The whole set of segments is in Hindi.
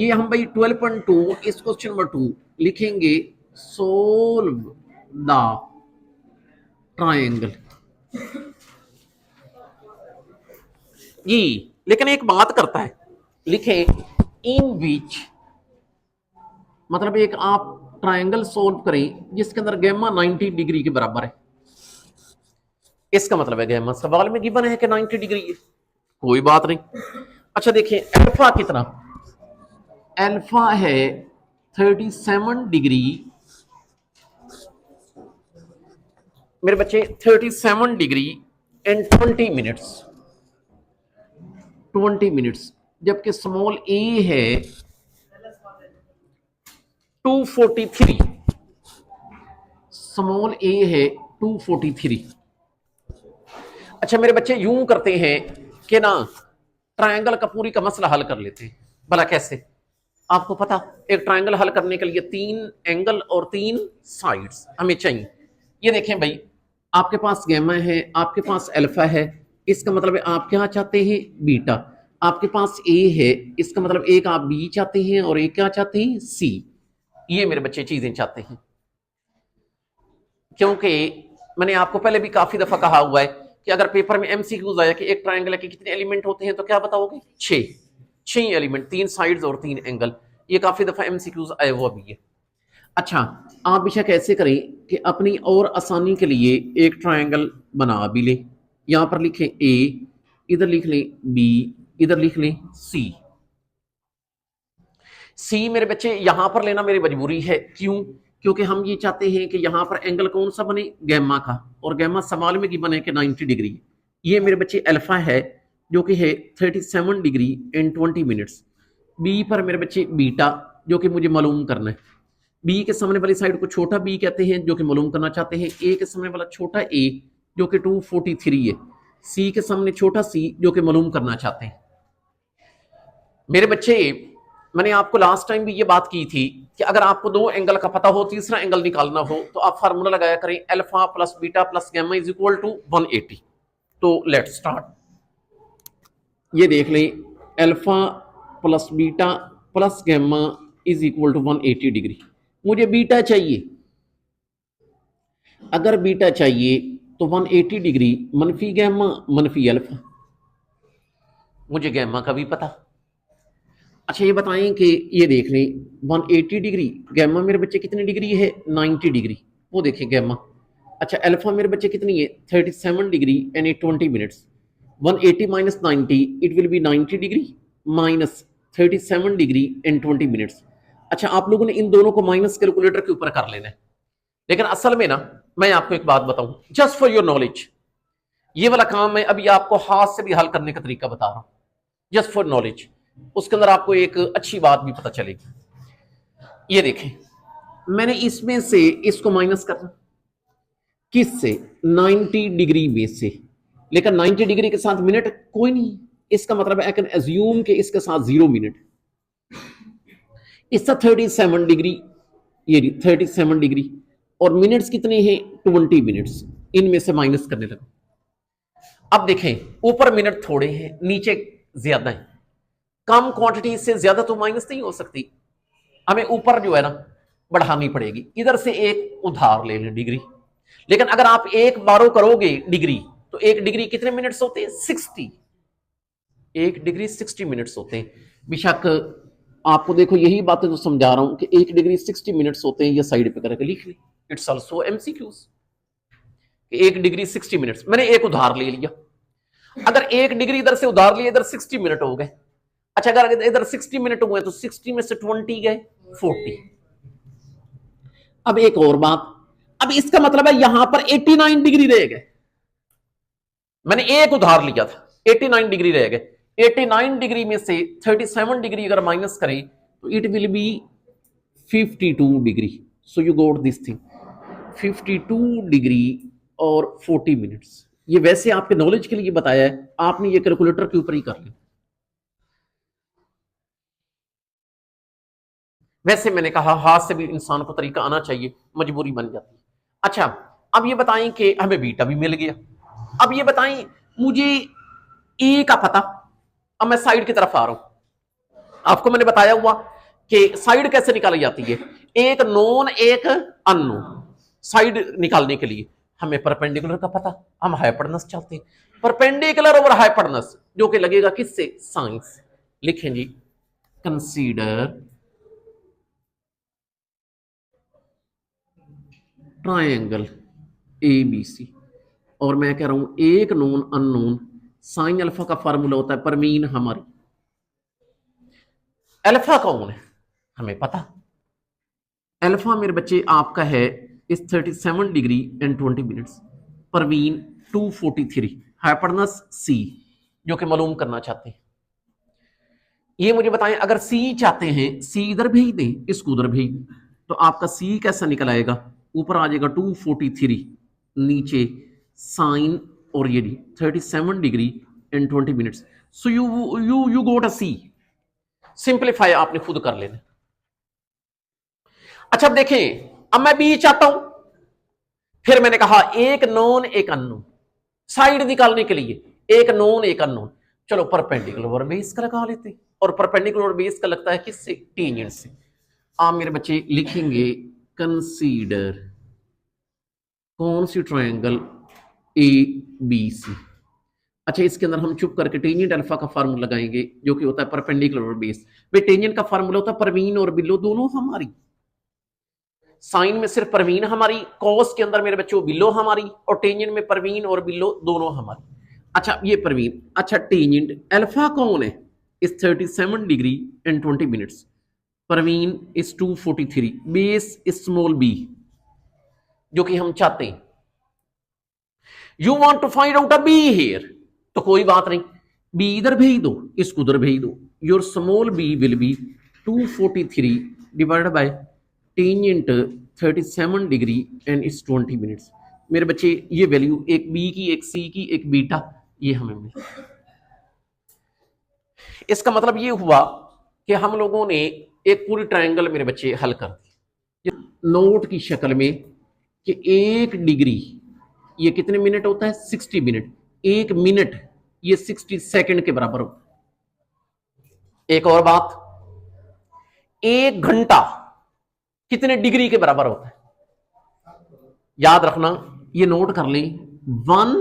ये हम भाई 12.2 इस क्वेश्चन नंबर 2 लिखेंगे सोल्व द ट्रायंगल। ये लेकिन एक बात करता है, लिखे इन बीच, मतलब एक आप ट्रायंगल सोल्व करें जिसके अंदर गैमा 90 डिग्री के बराबर है। इसका मतलब है गैमा सवाल में गिवन है कि 90 डिग्री है, कोई बात नहीं। अच्छा देखिए अल्फा कितना, अल्फा है 37 डिग्री मेरे बच्चे, 37 डिग्री एंड 20 मिनट्स, जबकि स्मॉल ए है 243, स्मॉल ए है 243। अच्छा मेरे बच्चे यूं करते हैं कि ना ट्रायंगल का पूरी का मसला हल कर लेते हैं। भला कैसे? आपको पता एक ट्रायंगल हल करने के लिए 3 एंगल और 3 साइड्स हमें चाहिए। ये देखें भाई, आपके पास गैमा है, आपके पास अल्फा है, इसका मतलब है आप क्या चाहते हैं? बीटा। आपके पास ए है, इसका मतलब एक आप बी चाहते हैं और एक क्या चाहते हैं? सी। ये मेरे बच्चे चीजें चाहते हैं, क्योंकि मैंने आपको पहले भी काफी दफा कहा हुआ है कि अगर पेपर में एमसीक्यूज आया कि एक ट्रायंगल के कितने एलिमेंट होते हैं तो क्या बताओगे? 6 एलिमेंट, 3 साइड्स और 3 एंगल। ये काफी दफा एमसीक्यूज आए हुआ भी है। अच्छा आप बेशक ऐसे करें कि अपनी और आसानी के लिए एक ट्रायंगल बना भी लें। यहां पर लिखें ए, इधर लिख लें बी, इधर लिख लें सी। सी मेरे बच्चे यहां पर लेना मेरी मजबूरी है, क्यों? क्योंकि हम ये चाहते हैं कि यहां पर एंगल कौन सा बने? गैमा का, और गैमा सवाल में की बने कि 90 डिग्री। ये मेरे बच्चे अल्फा है जो कि है 37 डिग्री एंड 20 मिनट्स। बी पर मेरे बच्चे बीटा जो कि मुझे मालूम करना है। बी के सामने वाली साइड को छोटा बी कहते हैं जो कि मालूम करना चाहते हैं। ए के सामने वाला छोटा ए जो कि 243 है। सी के सामने छोटा सी जो कि मालूम करना चाहते हैं। मेरे बच्चे मैंने आपको लास्ट टाइम भी ये बात की थी कि अगर आपको 2 एंगल का पता हो, तीसरा एंगल निकालना हो तो आप फार्मूला लगाया करें alpha plus beta plus gamma is equal to 180। तो लेट्स स्टार्ट। ये देख लें, alpha plus beta plus gamma is equal to 180 degree. मुझे बीटा चाहिए, अगर बीटा चाहिए तो 180 डिग्री मनफी गैमा मनफी अल्फा। मुझे गैमा का भी पता। अच्छा ये बताएं कि ये देख लें 180 डिग्री, गैमा मेरे बच्चे कितनी डिग्री है? 90 डिग्री। वो देखें गैमा। अच्छा अल्फा मेरे बच्चे कितनी है? 37 degree and 20 minutes. 180 minus 90 it will B 90 degree minus 37 degree and 20 minutes. अच्छा आप लोगों ने इन दोनों को माइनस कैलकुलेटर के ऊपर कर लेना है, लेकिन असल में ना मैं आपको एक बात बताऊं जस्ट फॉर योर नॉलेज, ये वाला काम मैं अभी आपको हाथ से भी हल करने का तरीका बता रहा हूं जस्ट फॉर नॉलेज। उसके अंदर आपको एक अच्छी बात भी पता चलेगी। ये देखें, मैंने इसमें से इसको माइनस करना, किससे? 90 डिग्री में से, लेकिन 90 डिग्री के साथ मिनट कोई नहीं। इसका मतलब है आई कैन एज्यूम कि इसके साथ 0 मिनट। इसका 37 डिग्री, ये 37 डिग्री, और मिनट्स कितने हैं? 20 मिनट्स। इनमें से माइनस करने लगा। अब देखें ऊपर मिनट थोड़े हैं, नीचे ज्यादा है। कम क्वांटिटी से ज्यादा तो माइनस नहीं हो सकती, हमें ऊपर जो है ना बढ़ानी पड़ेगी। इधर से एक उधार ले लें डिग्री, लेकिन अगर आप एक बारो करोगे डिग्री तो एक डिग्री कितने मिनट्स होते हैं? 60। एक डिग्री 60 मिनट्स होते हैं। बेशक आपको देखो यही बातें तो समझा रहा हूं कि एक डिग्री 60 मिनट्स होते हैं। ये साइड पे करके लिख ली, इट्स ऑल्सो एमसीक्यूज। एक डिग्री 60 मिनट्स, मैंने एक उधार ले लिया। अगर एक डिग्री इधर से उधार लिया, इधर 60 मिनट हो गए। अच्छा अगर इधर 60 मिनट हुए तो 60 में से 20 गए 40। अब एक और बात, अब इसका मतलब है यहां पर 89 डिग्री रह गए। मैंने एक उधार लिया था, 89 डिग्री रह गए। 89 डिग्री में से 37 डिग्री अगर माइनस करें तो it will B 52 degree. So you got this thing 52 degree और 40 मिनट्स। ये वैसे आपके नॉलेज के लिए बताया है, आपने ये कैलकुलेटर के ऊपर ही कर लिया। वैसे मैंने कहा हाथ से भी इंसान को तरीका आना चाहिए, मजबूरी बन जाती है। अच्छा अब ये बताएं कि हमें बीटा भी मिल गया। अब ये बताएं मुझे ए का पता। अब मैं साइड की तरफ आ रहा हूं, आपको मैंने बताया हुआ कि साइड कैसे निकाली जाती है, एक नोन एक अननोन। साइड निकालने के लिए हमें परपेंडिकुलर का पता, हम हाइपोटेनस चाहते हैं, परपेंडिकुलर ओवर हाइपोटेनस जो कि लगेगा किससे, साइंस। लिखें जी, कंसीडर ट्रायंगल ABC, और मैं कह रहा हूं एक नोन अननोन, साइन अल्फा का फार्मूला होता है परमीन हमारी, अल्फा कौन है हमें पता, अल्फा मेरे बच्चे आपका है इस 37 degree and 20 minutes, Parveen 243, hypotenuse C जो कि मालूम करना चाहते हैं। ये मुझे बताएं, अगर C चाहते हैं, C इधर भेज दें, इसको उधर भेज दें, तो आपका C कैसा निकल आएगा, ऊपर आ जाएगा 243, नीचे साइन और ये 37 degree and 20 minutes. So you got a C। Simplify आपने खुद कर लेना। अच्छा अब देखें, अब मैं B चाहता हूं, फिर मैंने कहा एक नोन एक अननोन, साइड निकालने के लिए एक नोन एक अननोन, चलो परपेंडिकुलर बेस का लगा लेते, और परपेंडिकुलर बेस का लगता है किससे, टेंजेंट से। आप मेरे बच्चे लिखेंगे कंसीडर कौन सी ट्रायंगल ABC। अच्छा इसके अंदर हम चुप करके टेंजेंट अल्फा का फार्मूला लगाएंगे जो कि होता है परपेंडिकुलर बेस। भाई टेंजेंट का फार्मूला होता है परवीन और बिलो दोनों हमारी, साइन में सिर्फ परवीन हमारी, कॉस के अंदर मेरे बच्चों बिलो हमारी, और टेंजेंट में परवीन और बिलो दोनों हमारी। अच्छा ये परवीन, अच्छा टेंजेंट अल्फा कौन है, इस 37 डिग्री एंड 20 मिनट्स, परवीन इस 243, बेस स्मॉल b जो कि हम चाहते हैं। You want to find out a b here, तो कोई बात नहीं, b इधर भेज दो, इसको उधर भेज दो, your small b will be 243 divided by tangent 37 degree and इस 20 मिनट्स। मेरे बच्चे ये वैल्यू एक बी की, एक सी की, एक बीटा, ये हमें मिली। इसका मतलब ये हुआ कि हम लोगों ने एक पूरी ट्रायंगल मेरे बच्चे हल कर दी नोट की शक्ल में, कि एक डिग्री ये कितने मिनट होता है, 60 मिनट, एक मिनट ये 60 सेकंड के बराबर होता है। एक और बात, एक घंटा कितने डिग्री के बराबर होता है, याद रखना, ये नोट कर लें, 1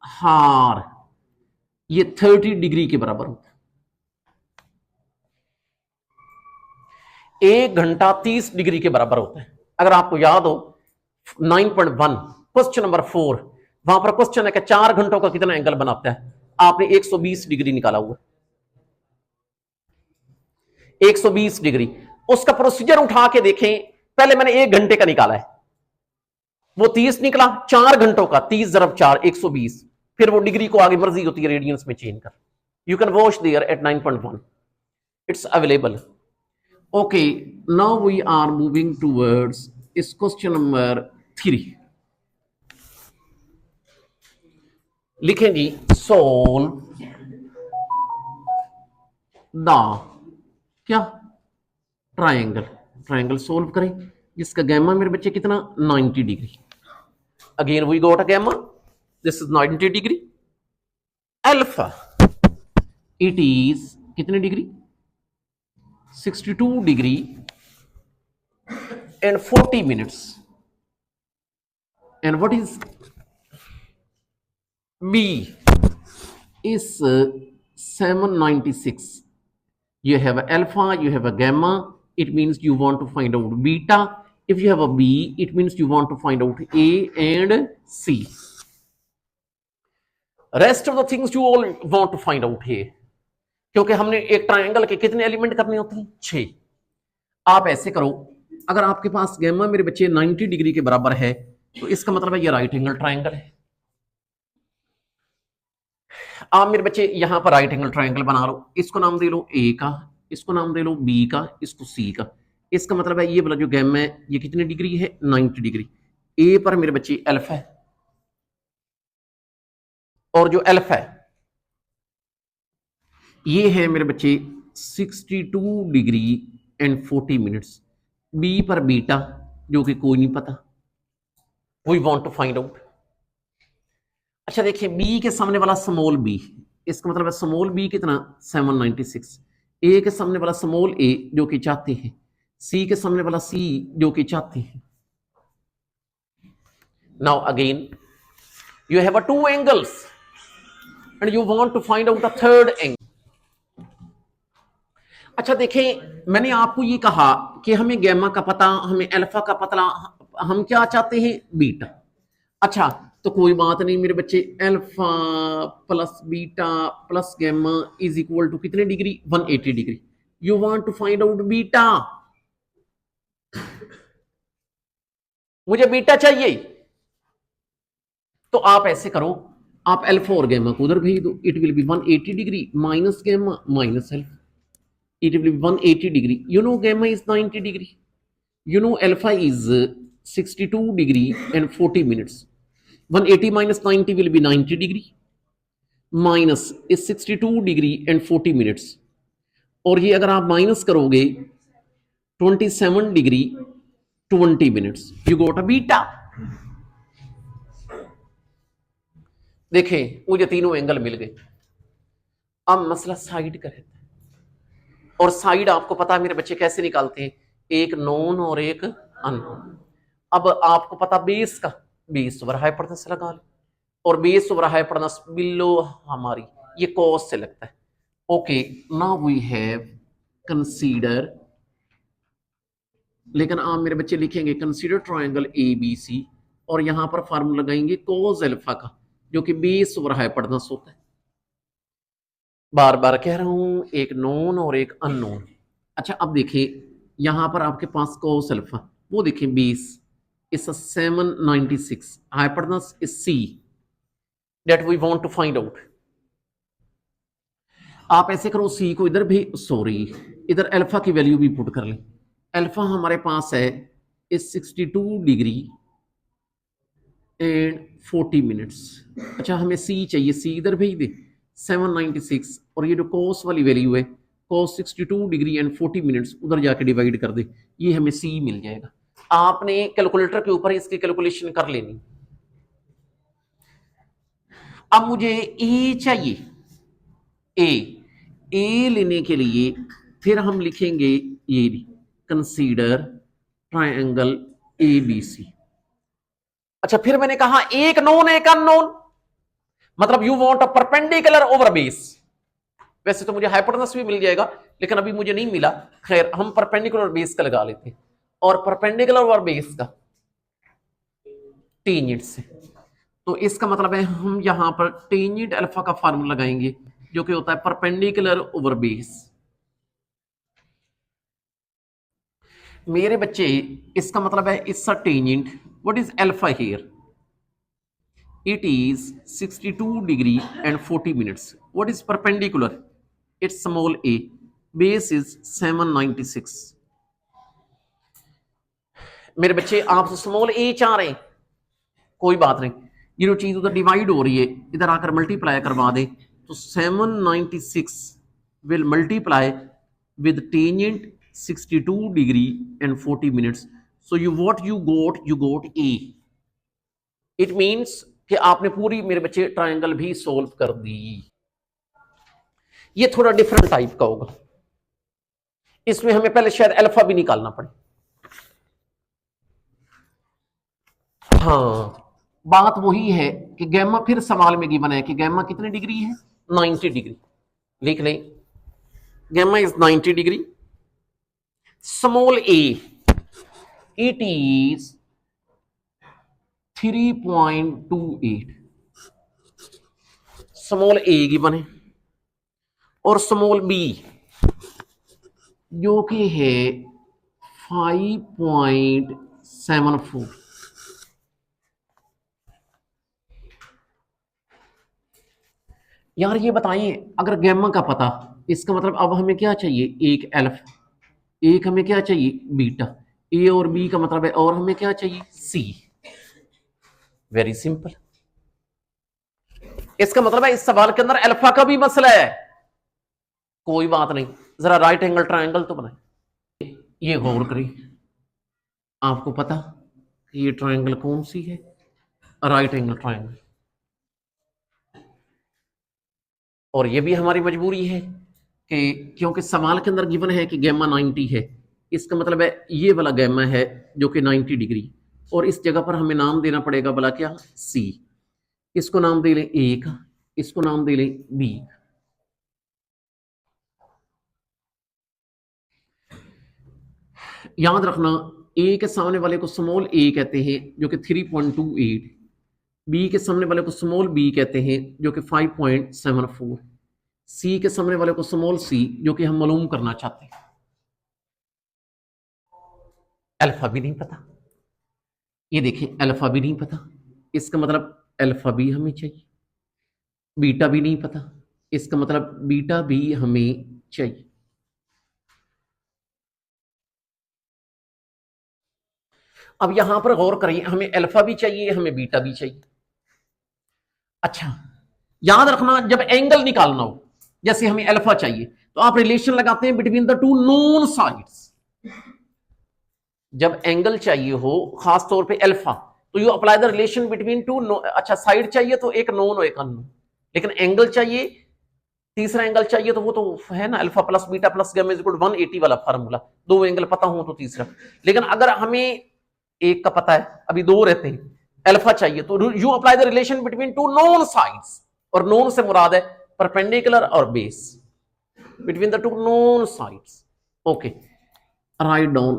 हार ये 30 डिग्री के बराबर होता है। एक घंटा 30 डिग्री के बराबर होता है। अगर आपको याद हो 9.1 क्वेश्चन नंबर 4, वहां पर क्वेश्चन है कि 4 घंटों का कितना एंगल बनाता है, आपने 120 डिग्री निकाला हुआ, 120 डिग्री। उसका प्रोसीजर उठा के देखें, पहले मैंने 1 घंटे का निकाला है, वो 30 निकला, 4 घंटों का 30 × 4 120, फिर वो डिग्री को आगे मर्जी होती है रेडियंस में चेंज कर। You can watch there at 9.1, it's available. Okay, now we are moving towards इस क्वेश्चन नंबर 3। लिखें जी, सोल्व द क्या, ट्रायंगल, ट्रायंगल सोल्व करें जिसका गैमा मेरे बच्चे कितना, 90 degree. Again we got a gamma, this is 90 degree, alpha it is कितने degree, 62 degree and 40 minutes, and what is B is 796. You have alpha, you have a gamma, it means you want to find out beta. If you have a B, it means you want to find out A and C. Rest of the things you all want to find out here. क्योंकि हमने एक ट्रायंगल के कितने एलिमेंट करने होते हैं, 6। आप ऐसे करो, अगर आपके पास गैमा मेरे बच्चे 90 डिग्री के बराबर है, तो इसका मतलब है ये राइट एंगल ट्रायंगल है। आप मेरे बच्चे यहां पर राइट एंगल ट्रायंगल बना लो, इसको नाम दे लो ए का, इसको नाम दे लो बी का, इसको सी का। इसका मतलब है ये वाला जो गैम है ये कितनी डिग्री है, 90 डिग्री। ए पर मेरे बच्चे अल्फा है, और जो अल्फा है ये है मेरे बच्चे 62 डिग्री एंड 40 मिनट्स। बी पर बीटा जो कि कोई नहीं पता, we want to find out. अच्छा देखिए, बी के सामने वाला स्मॉल बी, इसका मतलब है स्मॉल बी कितना, 796, ए के सामने वाला स्मॉल ए जो कि चाहते हैं, सी के सामने वाला सी जो कि चाहते हैं. Now again you have a two angles and you want to find out the third angle. अच्छा देखें, मैंने आपको ये कहा कि हमें गैमा का पता, हमें अल्फा का पता, हम क्या चाहते हैं, बीटा. अच्छा तो कोई बात नहीं मेरे बच्चे, alpha plus beta plus gamma is equal to कितने degree, 180 degree. You want to find out beta, मुझे बीटा चाहिए. तो आप ऐसे करो, आप अल्फा और गैमा को उधर भेज दो. It will be 180 degree minus gamma minus alpha. It will be 180 degree. You know gamma is 90 degree. You know alpha is 62 degree and 40 minutes. 180 minus 90 will be 90 degree minus is 62 degree and 40 minutes. और ये अगर आप माइनस करोगे 27 degree 20 minutes, you got a beta. देखें मुझे तीनों एंगल मिल गए. अब मसला साइड का रहता है, और साइड आपको पता है मेरे बच्चे कैसे निकालते हैं, एक नोन और एक अननोन. अब आपको पता बेस का, बेस ओवर हाइपोटेनस लगा लो, और बेस ओवर हाइपोटेनस बिलो हमारी ये कॉस से लगता है. Okay now we have consider, लेकिन आप मेरे बच्चे लिखेंगे consider triangle A B C, और यहां पर फार्मूला लगाएंगे कोस अल्फा का जो कि बेस ओवर हाइपोटेनस होता है. बार बार कह रहा हूं, एक नोन और एक अननोन. अच्छा अब देखिए यहां पर आपके पास कोस अल्फा, वो देखें base is a 796, hypotenuse is C that we want to find out. आप ऐसे करो, C को इधर भी, सॉरी इधर अल्फा की वैल्यू भी पुट कर लें. अल्फा हमारे पास है इस 62 डिग्री एंड 40 मिनट्स. अच्छा हमें C चाहिए, C इधर भेज दे 796, और ये जो कोस वाली वैल्यू है कोस 62 डिग्री एंड 40 मिनट्स उधर जाके डिवाइड कर दे, ये हमें C मिल जाएगा. आपने कैलकुलेटर के ऊपर इसकी कैलकुलेशन कर लेनी. अब मुझे ए चाहिए, ए लेने के लिए फिर हम लिखेंगे ये consider triangle A B C. अच्छा फिर मैंने कहा एक नोन एक अननोन, मतलब you want a perpendicular over base. वैसे तो मुझे हाइपोटेनस भी मिल जाएगा, लेकिन अभी मुझे नहीं मिला. खैर हम परपेंडिकुलर बेस का लगा लेते हैं, और परपेंडिकुलर ओवर बेस का टेंजेंट से. तो इसका मतलब है हम यहां पर टेंजेंट अल्फा का फार्मूला लगाएंगे जो कि होता है परपेंडिकुलर ओवर बेस. मेरे बच्चे इसका मतलब है it's a tangent. What is alpha here, it is 62 degree and 40 minutes. What is perpendicular, it's small a, base is 796. मेरे बच्चे आप स्मॉल ए चाह रहे हैं, कोई बात नहीं, ये जो चीज उधर डिवाइड हो रही है इधर आकर मल्टीप्लाई करवा दे. तो 796 will multiply with tangent 62 degree and 40 minutes. So you what you got A. It means कि आपने पूरी मेरे बच्चे ट्रायंगल भी सोल्व कर दी. ये थोड़ा डिफरेंट टाइप का होगा, इसमें हमें पहले शायद अल्फा भी निकालना पड़े. हाँ बात वही है कि गैमा फिर सवाल में गिवन है कि गैमा कितने डिग्री है, 90 डिग्री. लिख लें gamma is 90 degree. Small a it is 3.28. Small a given है, और स्मॉल बी जो कि है 5.74. यार ये बताइए, अगर गैमा का पता, इसका मतलब अब हमें क्या चाहिए, एक अल्फा, एक हमें क्या चाहिए बीटा. ए और बी का मतलब है, और हमें क्या चाहिए सी. Very simple. इसका मतलब है इस सवाल के अंदर अल्फा का भी मसला है. कोई बात नहीं, जरा राइट एंगल ट्रायंगल तो बनाए. ये गौर करें, आपको पता कि ये ट्रायंगल कौन सी है, राइट एंगल ट्रायंगल. और ये भी हमारी मजबूरी है कि क्योंकि सवाल के अंदर गिवन है कि गैमा 90 है, इसका मतलब है ये वाला गैमा है जो कि 90 डिग्री, और इस जगह पर हमें नाम देना पड़ेगा भला क्या, सी। इसको नाम दे लें एक, इसको नाम दे लें बी। याद रखना ए के सामने वाले को स्मॉल ए कहते हैं जो कि 3.28, बी के सामने वाले को स्मॉल बी कहते हैं जो कि 5.74, सी के सामने वाले को स्मॉल सी जो कि हम मालूम करना चाहते हैं। अल्फा भी नहीं पता, ये देखें अल्फा भी नहीं पता, इसका मतलब अल्फा भी हमें चाहिए। बीटा भी नहीं पता, इसका मतलब बीटा भी हमें चाहिए। अब यहां पर गौर करिए, हमें अल्फा भी चाहिए, हमें बीटा भी चाहिए। अच्छा, याद रखना जब एंगल निकालना हो, जैसे हमें अल्फा चाहिए तो आप रिलेशन लगाते हैं between the two known sides. जब एंगल चाहिए हो खास तौर पे अल्फा, तो you apply the relation between two, अच्छा साइड चाहिए तो एक नोन और एक अननोन, लेकिन एंगल चाहिए, तीसरा एंगल चाहिए तो वो तो है ना alpha plus beta plus gamma is equal to 180 वाला फार्मूला, दो एंगल पता हो तो तीसरा। लेकिन अगर हमें एक का पता है, अभी दो रहते हैं, अल्फा चाहिए तो you apply the relation between two known sides, और नोन से मुराद है परपेंडिकुलर और base, between the two known sides. Okay, right down,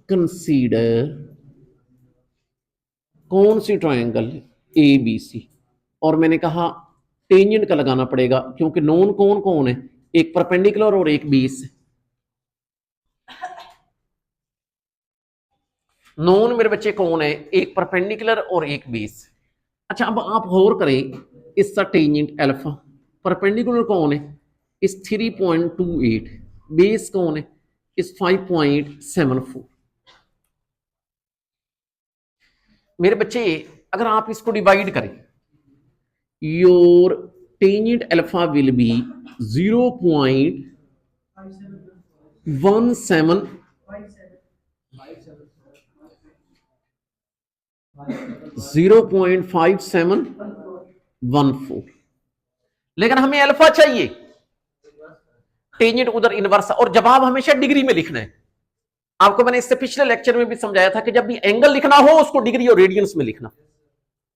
consider कौन सी ट्रायंगल, ए बी सी, और मैंने कहा टेंजेंट का लगाना पड़ेगा क्योंकि नोन कौन कौन है, एक परपेंडिकुलर और एक बेस। नोन मेरे बच्चे कौन है, एक परपेंडिकुलर और एक बेस। अच्छा, अब आप गौर करें, इसका टेंजेंट अल्फा, परपेंडिकुलर कौन है, इस 3.28, बेस कौन है, इस 5.74। मेरे बच्चे अगर आप इसको डिवाइड करें, your tangent alpha will be 0.17, 0.5714, लेकिन हमें अल्फा चाहिए, टेंजेंट उधर इनवर्स, और जवाब हमेशा डिग्री में लिखना है। आपको मैंने इससे पिछले लेक्चर में भी समझाया था कि जब भी एंगल लिखना हो उसको डिग्री और रेडियंस में लिखना,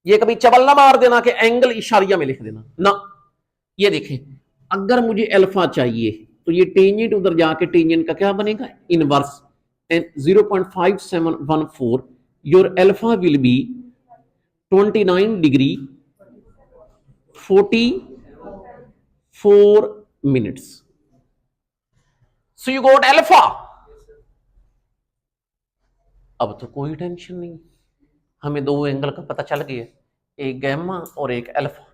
ये कभी चबल ना मार देना कि एंगल इशारिया में लिख देना ना। ये देखें, अगर मुझे अल्फा चाहिए तो ये टेंजेंट उधर जाके टेंजेंट का क्या बनेगा, inverse, and 0.5714, your alpha will be 29 degree 44 minutes. So you got alpha. अब तो कोई टेंशन नहीं, हमें दो एंगल का पता चल गया, एक गैमा और एक अल्फा।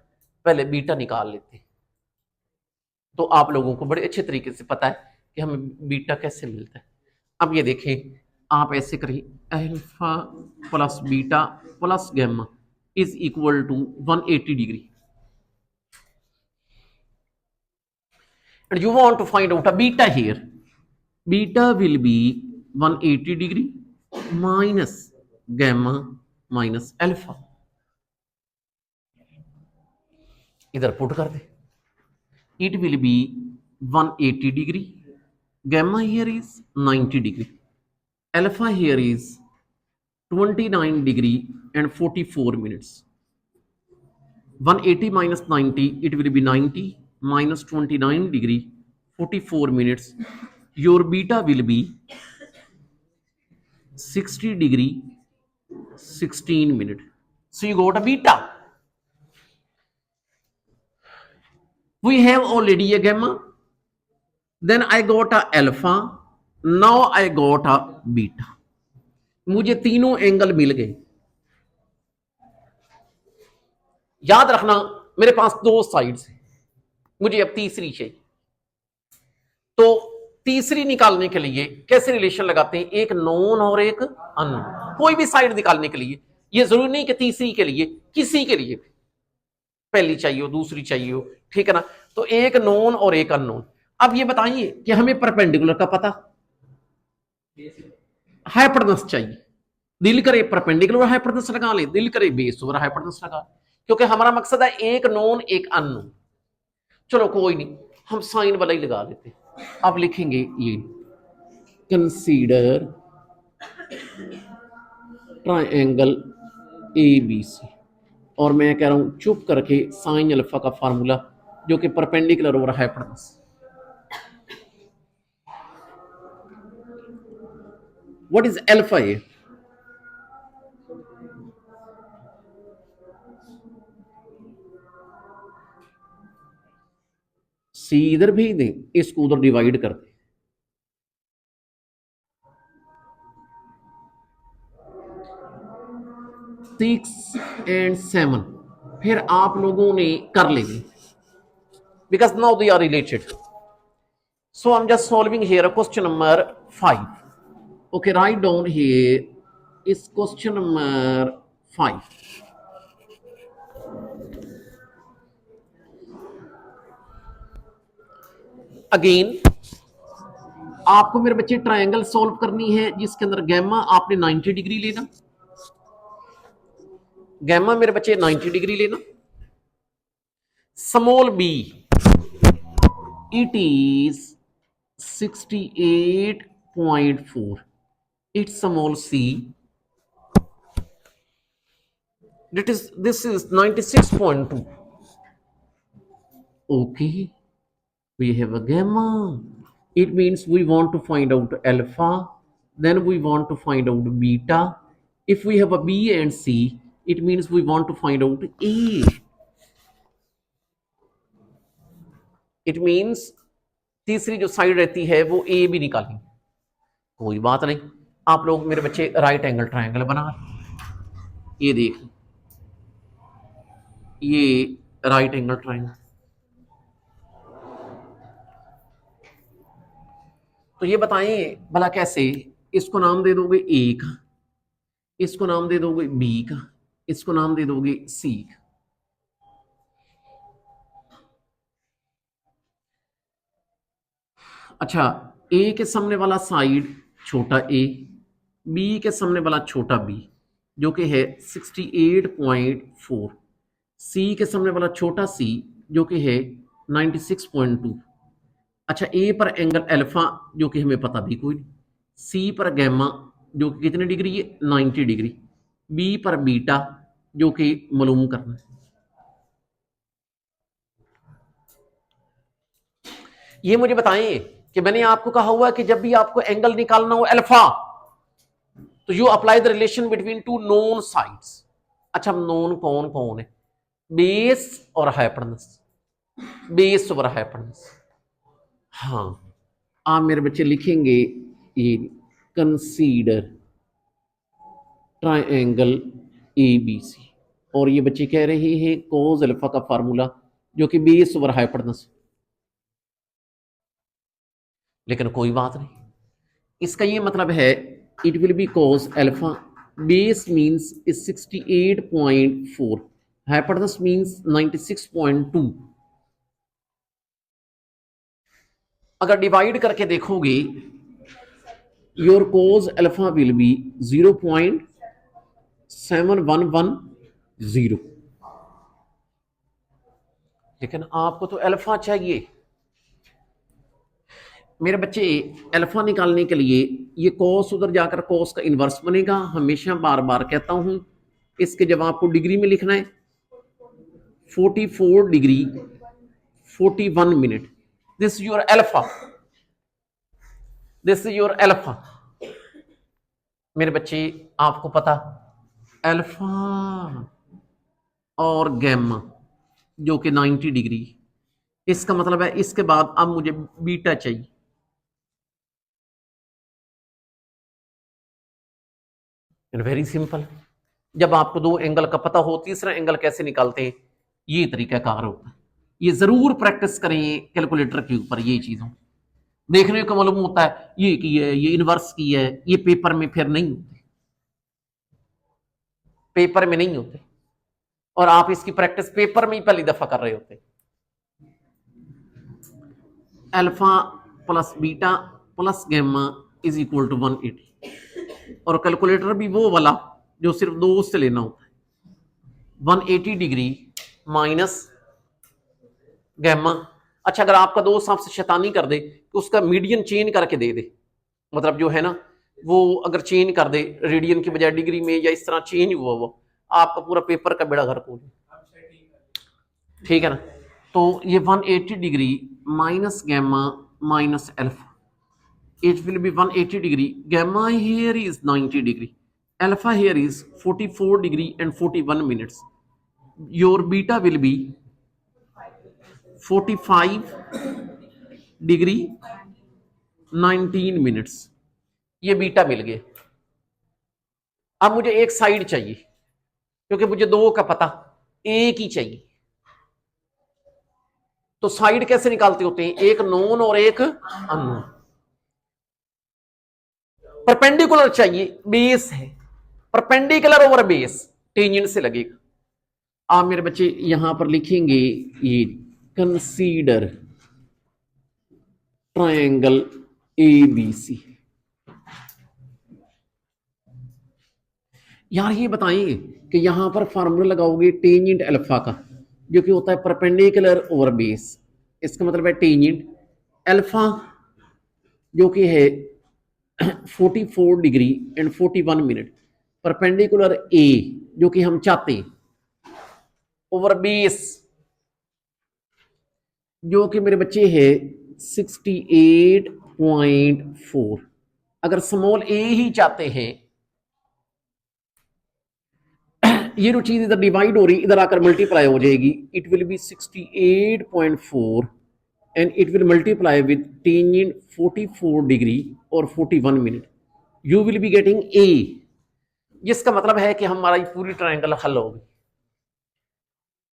पहले बीटा निकाल लेते, तो आप लोगों को बड़े अच्छे तरीके से पता है कि हमें बीटा कैसे मिलता है। अब ये देखें, आप ऐसे करिए, alpha plus beta plus gamma is equal to 180 degree, and you want to find out a beta here. Beta will be 180 degree minus gamma minus alpha. इधर पुट कर दे, it will be 180 degree, gamma here is 90 degree, alpha here is 29 degree and 44 minutes. 180 minus 90, it will be 90 minus 29 degree 44 minutes. Your beta will be 60 degree 16 minute. So you got a beta. We have already a gamma, then I got a alpha, now I got a beta. मुझे तीनों एंगल मिल गए। याद रखना मेरे पास दो साइड्स हैं, मुझे अब तीसरी चाहिए, तो तीसरी निकालने के लिए कैसे रिलेशन लगाते हैं, एक नोन और एक अननोन। कोई भी साइड निकालने के लिए, ये जरूरी नहीं कि तीसरी के लिए, किसी के लिए पहली चाहिए हो दूसरी चाहिए हो, ठीक है ना, तो एक नोन और एक अननोन। अब ये बताइए कि हमें परपेंडिकुलर का पता, हाइपोटेनस चाहिए, दिल करे परपेंडिकुलर हाइपोटेनस लगा ले, दिल करे बेस ओवर हाइपोटेनस लगा, क्योंकि हमारा मकसद है एक नोन एक अननोन। चलो कोई नहीं, हम साइन वाला ही लगा लेते हैं, अब लिखेंगे ये consider triangle A B C, और मैं कह रहा हूं चुप करके साइन अल्फा का फार्मूला जो कि परपेंडिकुलर हो रहा है हाइपोटेनस। व्हाट इज अल्फा ए? सी इधर भेज दें, इसको उधर डिवाइड कर दें। 6 and 7 फिर आप लोगों ने कर लेंगे, because now they are related. So I am just solving here question number 5। Okay, right down here is question number 5। Again आपको मेरे बच्चे ट्रायंगल सॉल्व करनी है जिसके अंदर गैमा आपने 90 डिग्री लेना, गैमा मेरे बच्चे 90 डिग्री लेना। Small b it is 68.4, it's small c this is 96.2. okay, we have a gamma, it means we want to find out alpha, then we want to find out beta. If we have a B and C, it means we want to find out A. It means तीसरी जो साइड रहती है वो A भी निकालेंगे, कोई बात नहीं। आप लोग मेरे बच्चे राइट एंगल ट्रायंगल बना, ये देख, ये राइट एंगल ट्रायंगल। तो ये बताएं भला कैसे? इसको नाम दे दोगे ए का, इसको नाम दे दोगे बी का, इसको नाम दे दोगे सी का। अच्छा, ए के सामने वाला साइड छोटा ए, बी के सामने वाला छोटा बी जो कि है 68.4, सी के सामने वाला छोटा सी जो कि है 96.2। अच्छा, ए पर एंगल अल्फा जो कि हमें पता भी कोई नहीं, सी पर गैमा जो कि कितनी डिग्री है 90 डिग्री, बी पर बीटा जो कि मालूम करना है। ये मुझे बताएं कि मैंने आपको कहा हुआ है कि जब भी आपको एंगल निकालना हो अल्फा तो you apply the relation between two known sides. अच्छा, नोन कौन कौन है? बेस और हाइपोटेनस, बेस और हाइपोटेनस। हाँ, आप मेरे बच्चे लिखेंगे ये कंसीडर ट्राइंगल एबीसी, और ये बच्चे कह रहे हैं कोस अल्फा का फार्मूला जो कि बेस ओवर हाइपोटेनस। लेकिन कोई बात नहीं, इसका ये मतलब है it will B cos alpha, base means is 68.4, hypotenuse means 96.2। अगर डिवाइड करके देखोगे your cos alpha will be 0.7110, लेकिन आपको तो अल्फा चाहिए मेरे बच्चे। अल्फा निकालने के लिए ये कोस उधर जाकर कोस का इनवर्स बनेगा, हमेशा बार बार कहता हूं। इसके जब आपको डिग्री में लिखना है 44 degree 41 minute, this is your alpha, this is your alpha. मेरे बच्चे आपको पता अल्फा और गैमा जो कि 90 डिग्री, इसका मतलब है इसके बाद अब मुझे बीटा चाहिए। वेरी सिंपल, जब आपको दो एंगल का पता हो तीसरा एंगल कैसे निकालते हैं ये तरीका कार होता है। ये जरूर प्रैक्टिस करें कैलकुलेटर के ऊपर, ये चीजों देखने को मालूम होता है ये की है, ये इनवर्स की है, ये पेपर में फिर नहीं होते, पेपर में नहीं होते, और आप इसकी प्रैक्टिस पेपर में ही पहली दफा कर रहे होते। Alpha plus beta plus gamma is equal to 180, और कैलकुलेटर भी वो वाला जो सिर्फ दो से लेना होता है, 180 डिग्री माइनस गैमा अच्छा, अगर आपका दोस्त आपसे शैतानी कर दे कि उसका मीडियन चेंज करके दे दे, मतलब जो है ना वो अगर चेंज कर दे रेडियन की बजाय डिग्री में या इस तरह चेंज हुआ वो, आपका पूरा पेपर का बेड़ा गर्क हो जाए। ठीक है ना। तो ये 180 degree minus gamma minus alpha, it will be 180 degree, gamma here is 90 degree, alpha here is 44 degree and 41 minutes, your beta will be 45 degree 19 minutes। ये बीटा मिल गए। अब मुझे एक साइड चाहिए क्योंकि मुझे दो का पता एक ही चाहिए। तो साइड कैसे निकालते होते हैं, एक नोन और एक अननोन। परपेंडिकुलर चाहिए, बेस है, परपेंडिकुलर ओवर बेस टेंजेंट से लगेगा। आप मेरे बच्चे यहां पर लिखेंगे ये कंसीडर ट्रायंगल ABC। यार ये बताएंगे कि यहां पर फार्मूला लगाओगे टेंजेंट अल्फा का जो कि होता है परपेंडिकुलर ओवर बेस। इसका मतलब है टेंजेंट अल्फा जो कि है 44 degree and 41 minute, perpendicular A जो कि हम चाहते हैं, ओवर बेस जो कि मेरे बच्चे है 68.4। अगर स्मॉल ए ही चाहते हैं, ये जो चीज इधर डिवाइड हो रही इधर आकर मल्टीप्लाई हो जाएगी, it will B 68.4 and it will multiply with tangent 44 degree और 41 minute, you will be getting a. जिसका मतलब है कि हमारी पूरी ट्रायंगल हल होगी।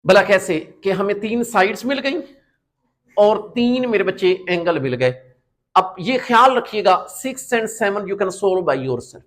भला कैसे कि हमें तीन साइड्स मिल गई और तीन मेरे बच्चे एंगल मिल गए। अब ये ख्याल रखिएगा 6 and 7 you can solve by yourself.